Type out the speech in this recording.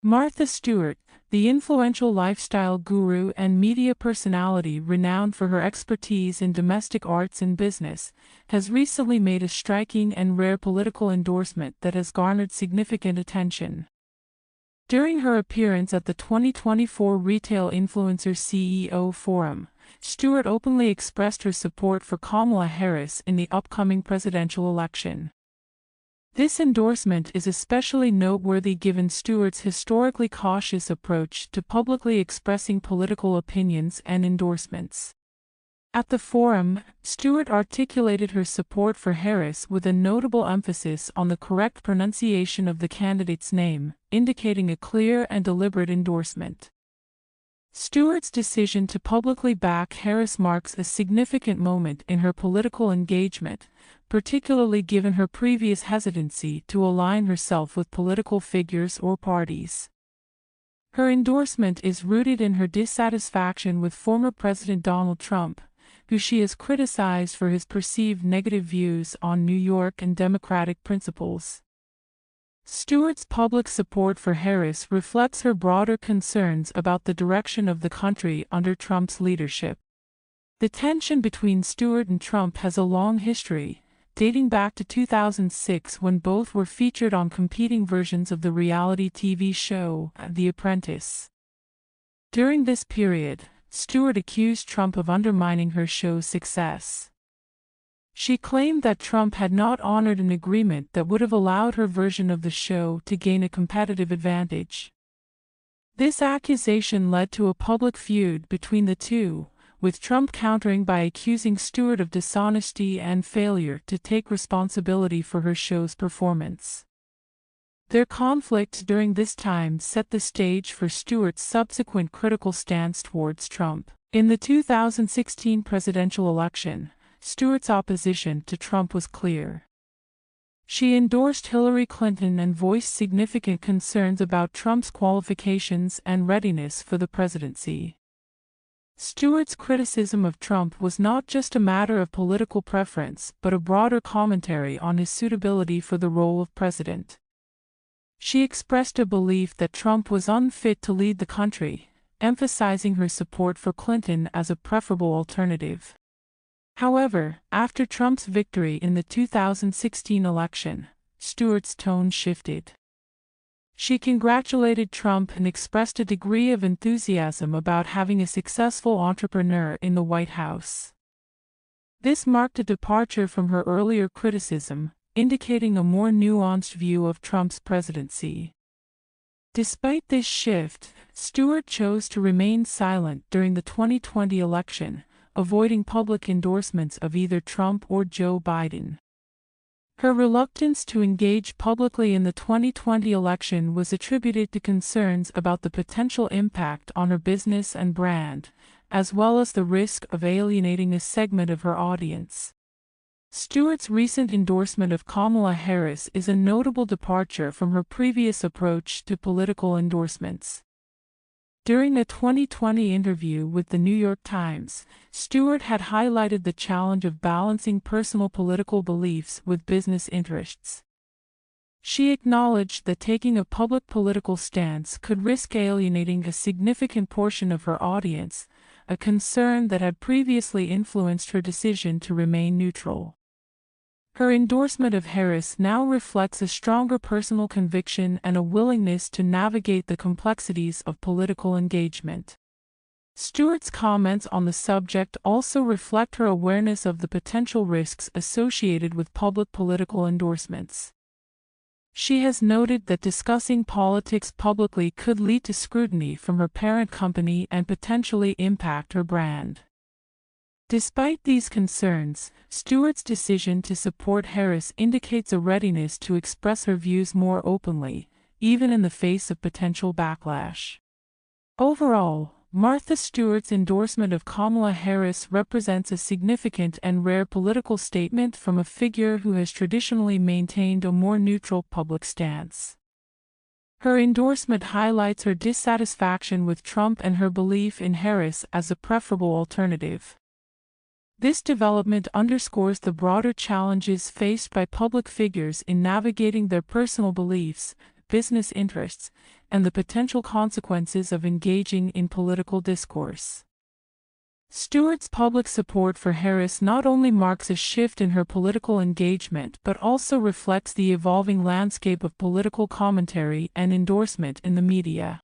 Martha Stewart, the influential lifestyle guru and media personality renowned for her expertise in domestic arts and business, has recently made a striking and rare political endorsement that has garnered significant attention. During her appearance at the 2024 Retail Influencer CEO Forum, Stewart openly expressed her support for Kamala Harris in the upcoming presidential election. This endorsement is especially noteworthy given Stewart's historically cautious approach to publicly expressing political opinions and endorsements. At the forum, Stewart articulated her support for Harris with a notable emphasis on the correct pronunciation of the candidate's name, indicating a clear and deliberate endorsement. Stewart's decision to publicly back Harris marks a significant moment in her political engagement, particularly given her previous hesitancy to align herself with political figures or parties. Her endorsement is rooted in her dissatisfaction with former President Donald Trump, who she has criticized for his perceived negative views on New York and democratic principles. Stewart's public support for Harris reflects her broader concerns about the direction of the country under Trump's leadership. The tension between Stewart and Trump has a long history, dating back to 2006 when both were featured on competing versions of the reality TV show, The Apprentice. During this period, Stewart accused Trump of undermining her show's success. She claimed that Trump had not honored an agreement that would have allowed her version of the show to gain a competitive advantage. This accusation led to a public feud between the two, with Trump countering by accusing Stewart of dishonesty and failure to take responsibility for her show's performance. Their conflict during this time set the stage for Stewart's subsequent critical stance towards Trump. In the 2016 presidential election, Stewart's opposition to Trump was clear. She endorsed Hillary Clinton and voiced significant concerns about Trump's qualifications and readiness for the presidency. Stewart's criticism of Trump was not just a matter of political preference but a broader commentary on his suitability for the role of president. She expressed a belief that Trump was unfit to lead the country, emphasizing her support for Clinton as a preferable alternative. However, after Trump's victory in the 2016 election, Stewart's tone shifted. She congratulated Trump and expressed a degree of enthusiasm about having a successful entrepreneur in the White House. This marked a departure from her earlier criticism, indicating a more nuanced view of Trump's presidency. Despite this shift, Stewart chose to remain silent during the 2020 election, avoiding public endorsements of either Trump or Joe Biden. Her reluctance to engage publicly in the 2020 election was attributed to concerns about the potential impact on her business and brand, as well as the risk of alienating a segment of her audience. Stewart's recent endorsement of Kamala Harris is a notable departure from her previous approach to political endorsements. During a 2020 interview with the New York Times, Stewart had highlighted the challenge of balancing personal political beliefs with business interests. She acknowledged that taking a public political stance could risk alienating a significant portion of her audience, a concern that had previously influenced her decision to remain neutral. Her endorsement of Harris now reflects a stronger personal conviction and a willingness to navigate the complexities of political engagement. Stewart's comments on the subject also reflect her awareness of the potential risks associated with public political endorsements. She has noted that discussing politics publicly could lead to scrutiny from her parent company and potentially impact her brand. Despite these concerns, Stewart's decision to support Harris indicates a readiness to express her views more openly, even in the face of potential backlash. Overall, Martha Stewart's endorsement of Kamala Harris represents a significant and rare political statement from a figure who has traditionally maintained a more neutral public stance. Her endorsement highlights her dissatisfaction with Trump and her belief in Harris as a preferable alternative. This development underscores the broader challenges faced by public figures in navigating their personal beliefs, business interests, and the potential consequences of engaging in political discourse. Stewart's public support for Harris not only marks a shift in her political engagement but also reflects the evolving landscape of political commentary and endorsement in the media.